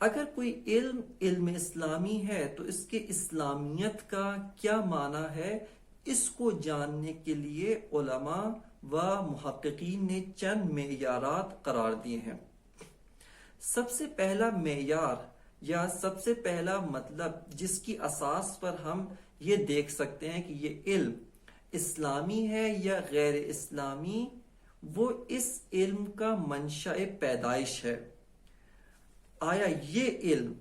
اگر کوئی علم اسلامی ہے تو اس کے اسلامیت کا کیا معنی ہے، اس کو جاننے کے لیے علماء و محققین نے چند معیارات قرار دیے ہیں۔ سب سے پہلا معیار یا سب سے پہلا مطلب جس کی اساس پر ہم یہ دیکھ سکتے ہیں کہ یہ علم اسلامی ہے یا غیر اسلامی، وہ اس علم کا منشأ پیدائش ہے۔ آیا یہ علم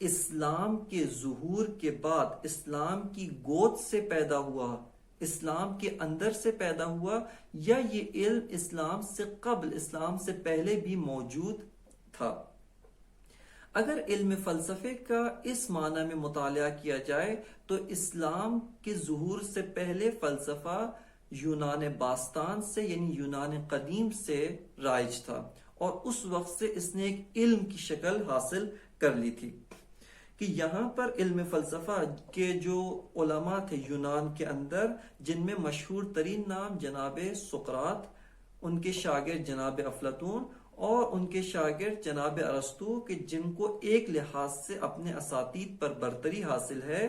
اسلام کے ظہور کے بعد اسلام کی گود سے پیدا ہوا، اسلام کے اندر سے پیدا ہوا، یا یہ علم اسلام سے قبل، اسلام سے پہلے بھی موجود تھا؟ اگر علم فلسفے کا اس معنی میں مطالعہ کیا جائے تو اسلام کے ظہور سے پہلے فلسفہ یونان باستان سے، یعنی یونان قدیم سے رائج تھا، اور اس وقت سے اس نے ایک علم کی شکل حاصل کر لی تھی، کہ یہاں پر علم فلسفہ کے جو علماء تھے یونان کے اندر، جن میں مشہور ترین نام جناب سقراط، ان کے شاگرد جناب افلاطون اور ان کے شاگرد جناب ارسطو، کہ جن کو ایک لحاظ سے اپنے اساتید پر برتری حاصل ہے،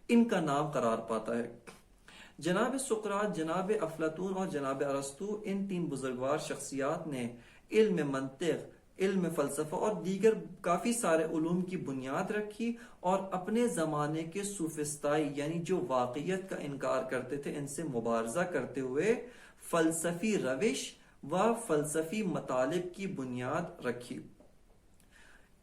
ان کا نام قرار پاتا ہے۔ جناب سقراط، جناب افلاطون اور جناب ارسطو، ان تین بزرگوار شخصیات نے علم منطق، علم فلسفہ اور دیگر کافی سارے علوم کی بنیاد رکھی، اور اپنے زمانے کے سوفسطائی، یعنی جو واقعیت کا انکار کرتے تھے، ان سے مبارزہ کرتے ہوئے فلسفی روش و فلسفی مطالب کی بنیاد رکھی۔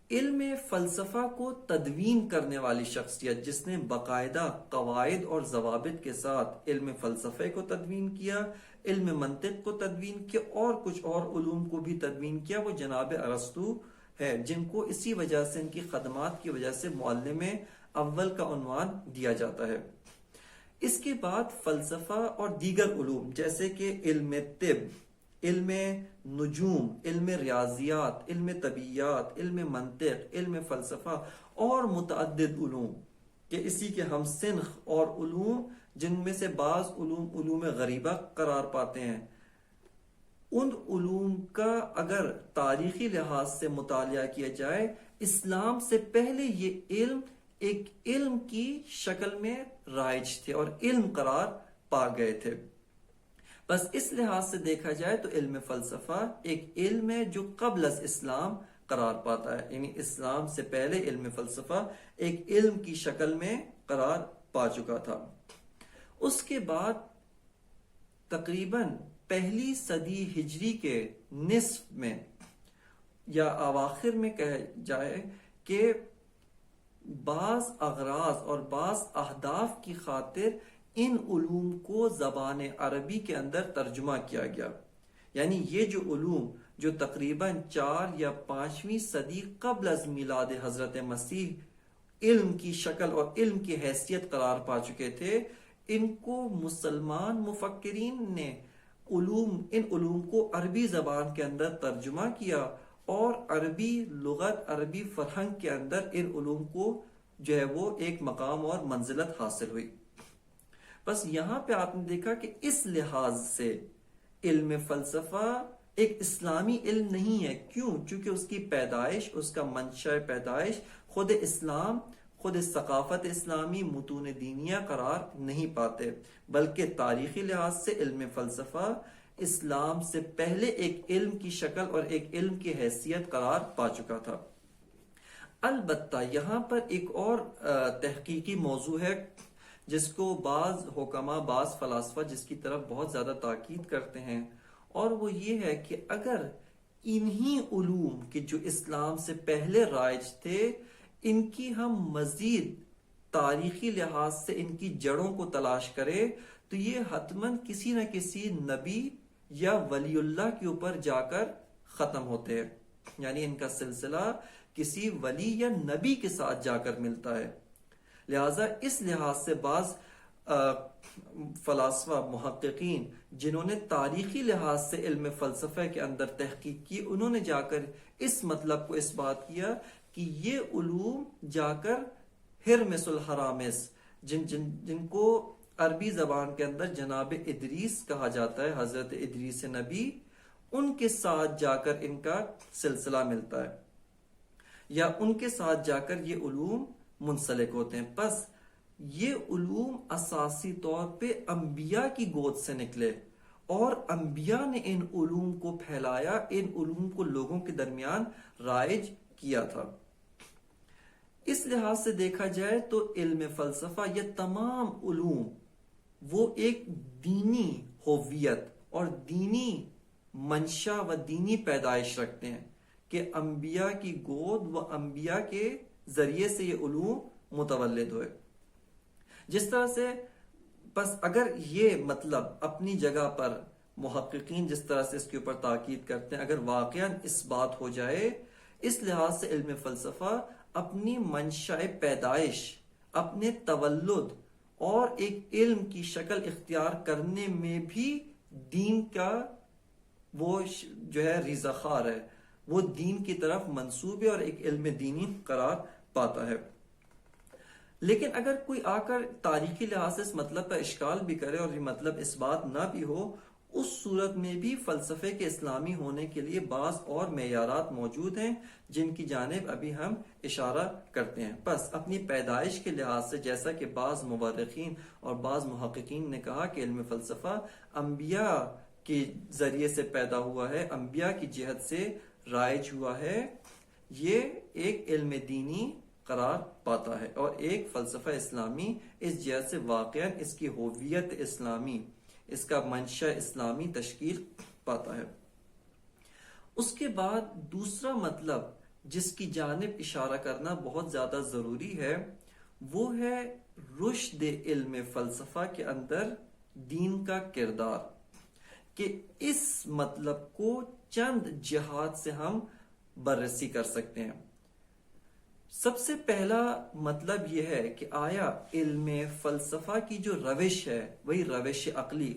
علم فلسفہ کو تدوین کرنے والی شخصیت، جس نے باقاعدہ قواعد اور ضوابط کے ساتھ علم فلسفے کو تدوین کیا، علم منطق کو تدوین کیا، اور کچھ اور علوم کو بھی تدوین کیا، وہ جناب ارسطو ہے، جن کو اسی وجہ سے، ان کی خدمات کی وجہ سے معلم اول کا عنوان دیا جاتا ہے۔ اس کے بعد فلسفہ اور دیگر علوم جیسے کہ علم طب، علم نجوم، علم ریاضیات، علم طبیعیات، علم منطق، علم فلسفہ اور متعدد علوم، کہ اسی کے ہم سنخ اور علوم، جن میں سے بعض علوم غریبہ قرار پاتے ہیں، ان علوم کا اگر تاریخی لحاظ سے مطالعہ کیا جائے، اسلام سے پہلے یہ علم ایک علم کی شکل میں رائج تھے اور علم قرار پا گئے تھے۔ بس اس لحاظ سے دیکھا جائے تو علم فلسفہ ایک علم ہے جو قبل از اسلام قرار پاتا ہے، یعنی اسلام سے پہلے علم فلسفہ ایک علم کی شکل میں قرار پا چکا تھا۔ اس کے بعد تقریباً پہلی صدی ہجری کے نصف میں یا اواخر میں کہا جائے کہ بعض اغراض اور بعض اہداف کی خاطر ان علوم کو زبان عربی کے اندر ترجمہ کیا گیا. یعنی یہ جو علوم جو تقریباً 4 یا 5ویں صدی قبل از میلاد حضرت مسیح علم کی شکل اور علم کی حیثیت قرار پا چکے تھے، ان کو مسلمان مفکرین نے ان علوم کو عربی زبان کے اندر ترجمہ کیا اور عربی لغت، عربی فرہنگ کے اندر ان علوم کو جو ہے وہ ایک مقام اور منزلت حاصل ہوئی. بس یہاں پہ آپ نے دیکھا کہ اس لحاظ سے علم فلسفہ ایک اسلامی علم نہیں ہے. کیوں؟ چونکہ اس کی پیدائش، اس کا منشأ پیدائش خود اسلام، خود ثقافت اسلامی، متون دینیہ قرار نہیں پاتے، بلکہ تاریخی لحاظ سے علم فلسفہ اسلام سے پہلے ایک علم کی شکل اور ایک علم کی حیثیت قرار پا چکا تھا. البتہ یہاں پر ایک اور تحقیقی موضوع ہے جس کو بعض حکماء، بعض فلاسفہ جس کی طرف بہت زیادہ تاکید کرتے ہیں، اور وہ یہ ہے کہ اگر انہی علوم کے جو اسلام سے پہلے رائج تھے، ان کی ہم مزید تاریخی لحاظ سے ان کی جڑوں کو تلاش کریں تو یہ حتماً کسی نہ کسی نبی یا ولی اللہ کے اوپر جا کر ختم ہوتے ہیں. یعنی ان کا سلسلہ کسی ولی یا نبی کے ساتھ جا کر ملتا ہے. لہٰذا اس لحاظ سے بعض فلاسفہ، محققین جنہوں نے تاریخی لحاظ سے علم فلسفہ کے اندر تحقیق کی، انہوں نے جا کر اس مطلب کو اس بات کیا کہ یہ علوم جا کر ہرمس الحرامس، جن کو عربی زبان کے اندر جناب ادریس کہا جاتا ہے، حضرت ادریس نبی، ان کے ساتھ جا کر ان کا سلسلہ ملتا ہے یا ان کے ساتھ جا کر یہ علوم منسلک ہوتے ہیں. بس یہ علوم اساسی طور پہ انبیاء کی گود سے نکلے اور انبیاء نے ان علوم کو پھیلایا، ان علوم کو لوگوں کے درمیان رائج کیا تھا. اس لحاظ سے دیکھا جائے تو علم فلسفہ، یہ تمام علوم وہ ایک دینی ہویت اور دینی منشا و دینی پیدائش رکھتے ہیں کہ انبیاء کی گود و انبیاء کے ذریعے سے یہ علوم متولد ہوئے. جس طرح سے بس اگر یہ مطلب اپنی جگہ پر محققین جس طرح سے اس کے اوپر تاکید کرتے ہیں، اگر واقعاً اس بات ہو جائے، اس لحاظ سے علم فلسفہ اپنی منشأ پیدائش، اپنے تولد اور ایک علم کی شکل اختیار کرنے میں بھی دین کا وہ جو ہے ریزہ خار ہے، وہ دین کی طرف منسوب ہے اور ایک علم دینی قرار پاتا ہے. لیکن اگر کوئی آ کر تاریخی لحاظ سے اس مطلب پر اشکال بھی کرے اور یہ مطلب اس بات نہ بھی ہو، اس صورت میں بھی فلسفے کے اسلامی ہونے کے لیے بعض اور معیارات موجود ہیں جن کی جانب ابھی ہم اشارہ کرتے ہیں. بس اپنی پیدائش کے لحاظ سے جیسا کہ بعض مورخین اور بعض محققین نے کہا کہ علم فلسفہ انبیاء کے ذریعے سے پیدا ہوا ہے، انبیاء کی جہت سے رائج ہوا ہے، یہ ایک علم دینی قرار پاتا ہے اور ایک فلسفہ اسلامی اس جہت سے واقعاً اس کی ہویت اسلامی، اس کا منشأ اسلامی تشکیل پاتا ہے. اس کے بعد دوسرا مطلب جس کی جانب اشارہ کرنا بہت زیادہ ضروری ہے وہ ہے رشد علم فلسفہ کے اندر دین کا کردار، کہ اس مطلب کو چند جہات سے ہم بررسی کر سکتے ہیں. سب سے پہلا مطلب یہ ہے کہ آیا علم فلسفہ کی جو روش ہے وہی روش عقلی،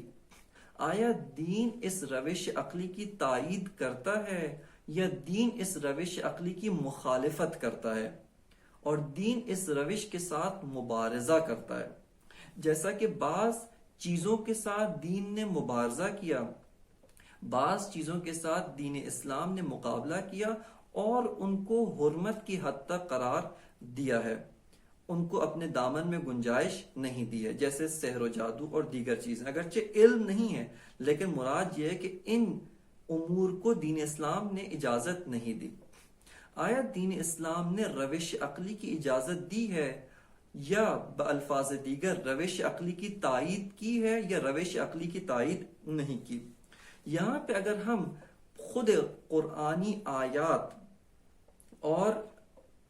آیا دین اس روش عقلی کی تائید کرتا ہے یا دین اس روش عقلی کی مخالفت کرتا ہے اور دین اس روش کے ساتھ مبارزہ کرتا ہے. جیسا کہ بعض چیزوں کے ساتھ دین نے مبارزہ کیا، بعض چیزوں کے ساتھ دین اسلام نے مقابلہ کیا اور ان کو حرمت کی حد تک قرار دیا ہے، ان کو اپنے دامن میں گنجائش نہیں دی ہے، جیسے سحر و جادو اور دیگر چیزیں. اگرچہ علم نہیں ہے لیکن مراد یہ ہے کہ ان امور کو دین اسلام نے اجازت نہیں دی. آیا دین اسلام نے روش عقلی کی اجازت دی ہے یا بالفاظ دیگر روش عقلی کی تائید کی ہے یا روش عقلی کی تائید نہیں کی؟ یہاں پہ اگر ہم خود قرآنی آیات اور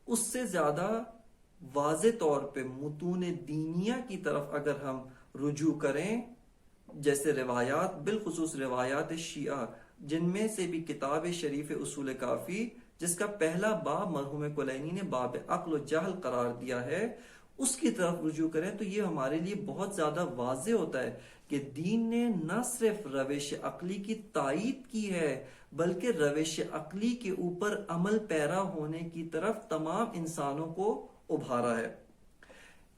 اس سے زیادہ واضح طور پہ متون دینیہ کی طرف اگر ہم رجوع کریں، جیسے روایات، بالخصوص روایات شیعہ، جن میں سے بھی کتاب شریف اصول کافی، جس کا پہلا باب مرحوم کلینی نے باب عقل و جہل قرار دیا ہے، اس کی طرف رجوع کریں تو یہ ہمارے لیے بہت زیادہ واضح ہوتا ہے کہ دین نے نہ صرف روش عقلی کی تائید کی ہے، بلکہ روش عقلی کے اوپر عمل پیرا ہونے کی طرف تمام انسانوں کو ابھارا ہے۔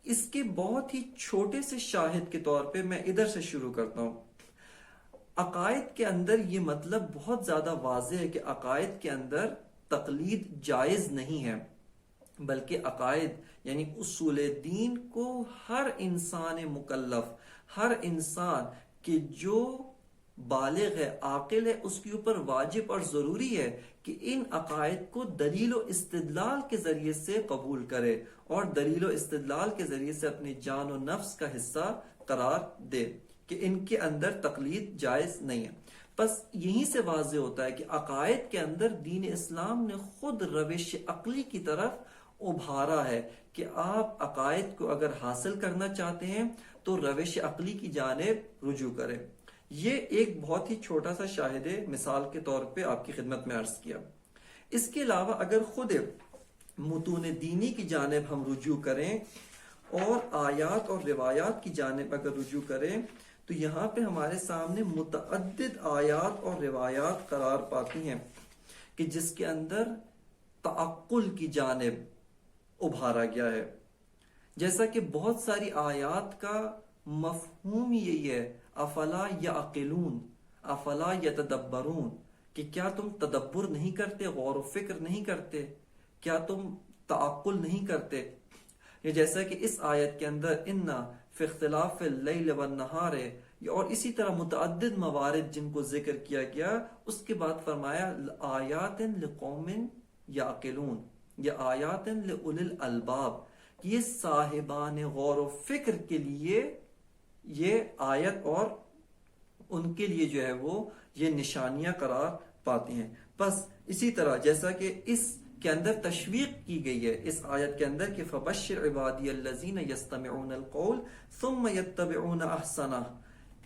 اس کے بہت ہی چھوٹے سے شاہد کے طور پہ میں ادھر سے شروع کرتا ہوں۔ عقائد کے اندر یہ مطلب بہت زیادہ واضح ہے کہ عقائد کے اندر تقلید جائز نہیں ہے، بلکہ عقائد یعنی اصول دین کو ہر انسان مکلف، ہر انسان کہ جو بالغ ہے، عاقل ہے، اس کے اوپر واجب اور ضروری ہے کہ ان عقائد کو دلیل و استدلال کے ذریعے سے قبول کرے اور دلیل و استدلال کے ذریعے سے اپنی جان و نفس کا حصہ قرار دے کہ ان کے اندر تقلید جائز نہیں ہے۔ بس یہیں سے واضح ہوتا ہے کہ عقائد کے اندر دین اسلام نے خود روش عقلی کی طرف ابھارا ہے کہ آپ عقائد کو اگر حاصل کرنا چاہتے ہیں تو روش عقلی کی جانب رجوع کریں۔ یہ ایک بہت ہی چھوٹا سا شاہد مثال کے طور پہ آپ کی خدمت میں عرض کیا۔ اس کے علاوہ اگر خود متون دینی کی جانب ہم رجوع کریں اور آیات اور روایات کی جانب اگر رجوع کریں تو یہاں پہ ہمارے سامنے متعدد آیات اور روایات قرار پاتی ہیں کہ جس کے اندر تعقل کی جانب ابھارا گیا ہے۔ جیسا کہ بہت ساری آیات کا مفہوم یہی ہے، افلا یعقلون، افلا یتدبرون، کہ کیا تم تدبر نہیں کرتے، غور و فکر نہیں کرتے، کیا تم تعقل نہیں کرتے؟ یا جیسا کہ اس آیت کے اندر انا فی اختلاف اللیل والنہار، اور اسی طرح متعدد موارد جن کو ذکر کیا گیا، اس کے بعد فرمایا آیات لقوم یعقلون یا آیات لأولی الالباب، یہ صاحبان غور و فکر کے لیے یہ آیت اور ان کے لیے جو ہے وہ یہ نشانیاں قرار پاتی ہیں۔ بس اسی طرح جیسا کہ اس کے اندر تشویق کی گئی ہے اس آیت کے اندر کہ فبشر عبادی الذین یستمعون القول ثم یتبعون احسنہ،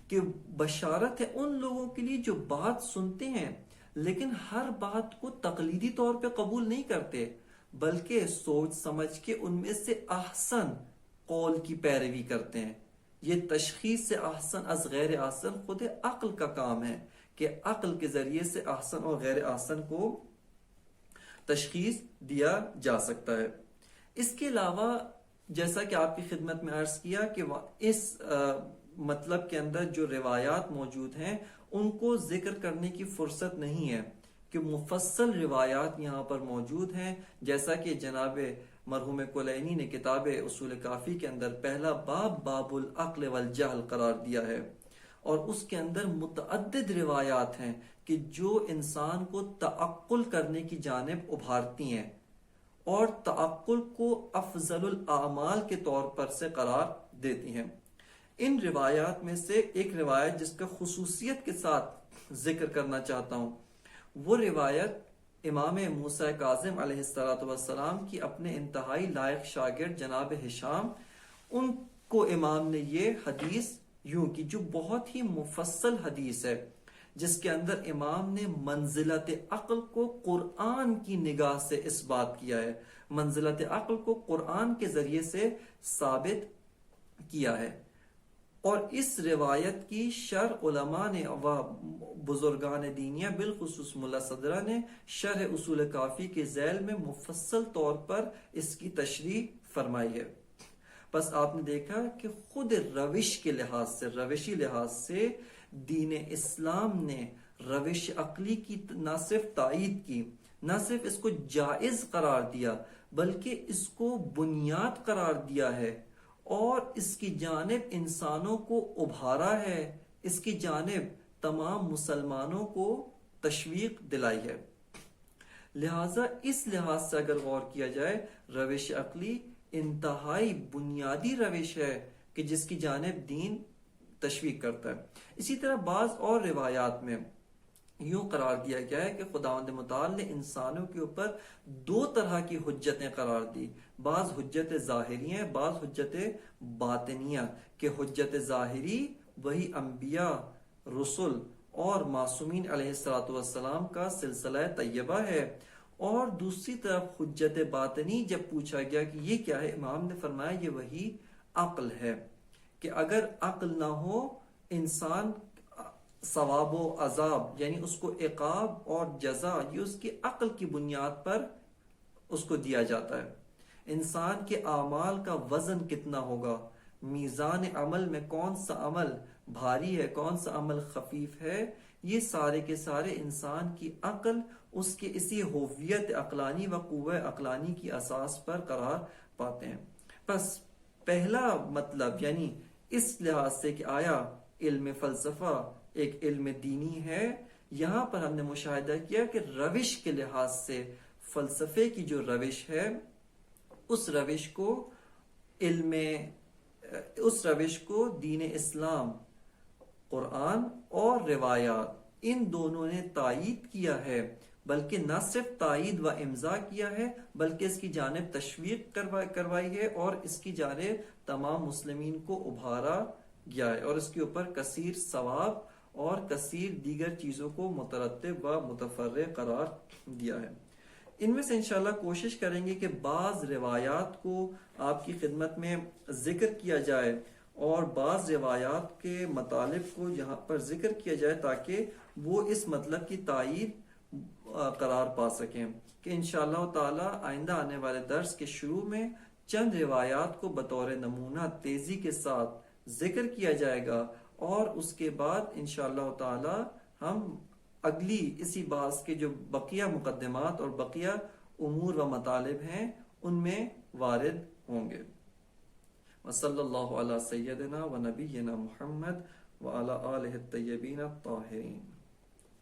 کہ بشارت ہے ان لوگوں کے لیے جو بات سنتے ہیں لیکن ہر بات کو تقلیدی طور پہ قبول نہیں کرتے، بلکہ سوچ سمجھ کے ان میں سے احسن قول کی پیروی کرتے ہیں۔ یہ تشخیص سے احسن از غیر احسن خود عقل کا کام ہے کہ عقل کے ذریعے سے احسن اور غیر احسن کو تشخیص دیا جا سکتا ہے۔ اس کے علاوہ جیسا کہ آپ کی خدمت میں عرض کیا کہ اس مطلب کے اندر جو روایات موجود ہیں ان کو ذکر کرنے کی فرصت نہیں ہے کہ مفصل روایات یہاں پر موجود ہیں، جیسا کہ جناب مرحوم کلینی نے کتاب اصول کافی کے اندر پہلا باب باب العقل والجہل قرار دیا ہے، اور اس کے اندر متعدد روایات ہیں کہ جو انسان کو تعقل کرنے کی جانب ابھارتی ہیں اور تعقل کو افضل الاعمال کے طور پر سے قرار دیتی ہیں۔ ان روایات میں سے ایک روایت جس کا خصوصیت کے ساتھ ذکر کرنا چاہتا ہوں، وہ روایت امام موسیٰ کاظم علیہ السلام کی اپنے انتہائی لائق شاگرد جناب ہشام، ان کو امام نے یہ حدیث یوں کی جو بہت ہی مفصل حدیث ہے، جس کے اندر امام نے منزلت عقل کو قرآن کی نگاہ سے اس بات کیا ہے، منزلت عقل کو قرآن کے ذریعے سے ثابت کیا ہے۔ اور اس روایت کی شرح علماء نے و بزرگان دینیہ بالخصوص ملا صدرہ نے شرح اصول کافی کے ذیل میں مفصل طور پر اس کی تشریح فرمائی ہے۔ بس آپ نے دیکھا کہ خود روش کے لحاظ سے، روشی لحاظ سے دین اسلام نے روش عقلی کی نہ صرف تائید کی، نہ صرف اس کو جائز قرار دیا، بلکہ اس کو بنیاد قرار دیا ہے اور اس کی جانب انسانوں کو ابھارا ہے، اس کی جانب تمام مسلمانوں کو تشویق دلائی ہے۔ لہٰذا اس لحاظ سے اگر غور کیا جائے، روش عقلی انتہائی بنیادی روش ہے کہ جس کی جانب دین تشویق کرتا ہے۔ اسی طرح بعض اور روایات میں یوں قرار دیا گیا ہے کہ خداوند متعال نے انسانوں کے اوپر دو طرح کی حجتیں قرار دی، بعض حجت ظاہری ہیں، بعض حجت باطنیہ، کہ حجت ظاہری وہی انبیاء، رسل اور معصومین علیہ الصلوۃ والسلام کا سلسلہ طیبہ ہے، اور دوسری طرف حجت باطنی جب پوچھا گیا کہ یہ کیا ہے، امام نے فرمایا یہ وہی عقل ہے، کہ اگر عقل نہ ہو انسان ثواب و عذاب یعنی اس کو عقاب اور جزا یہ اس کی عقل کی بنیاد پر اس کو دیا جاتا ہے۔ انسان کے اعمال کا وزن کتنا ہوگا، میزان عمل میں کون سا عمل بھاری ہے، کون سا عمل خفیف ہے، یہ سارے کے سارے انسان کی عقل اس کے اسی ہویت عقلانی و قوہ عقلانی کی اساس پر قرار پاتے ہیں۔ بس پہلا مطلب یعنی اس لحاظ سے کہ آیا علم فلسفہ ایک علم دینی ہے، یہاں پر ہم نے مشاہدہ کیا کہ روش کے لحاظ سے فلسفے کی جو روش ہے اس روش کو دین اسلام، قرآن اور روایات ان دونوں نے تائید کیا ہے، بلکہ نہ صرف تائید و امضا کیا ہے بلکہ اس کی جانب تشویق کروائی ہے، اور اس کی جانب تمام مسلمین کو ابھارا گیا ہے، اور اس کے اوپر کثیر ثواب اور کثیر دیگر چیزوں کو مترتب و متفرع قرار دیا ہے۔ ان میں سے انشاءاللہ کوشش کریں گے کہ بعض روایات کو آپ کی خدمت میں ذکر کیا جائے اور بعض روایات کے مطالب کو یہاں پر ذکر کیا جائے تاکہ وہ اس مطلب کی تائید قرار پا سکیں، کہ انشاءاللہ تعالی آئندہ آنے والے درس کے شروع میں چند روایات کو بطور نمونہ تیزی کے ساتھ ذکر کیا جائے گا، اور اس کے بعد انشاءاللہ تعالی ہم اگلی اسی باس کے جو بقیہ مقدمات اور بقیہ امور و مطالب ہیں ان میں وارد ہوں گے۔ وصلی اللہ علی سیدنا و نبینا محمد وعلی آلہ الطیبین الطاہرین۔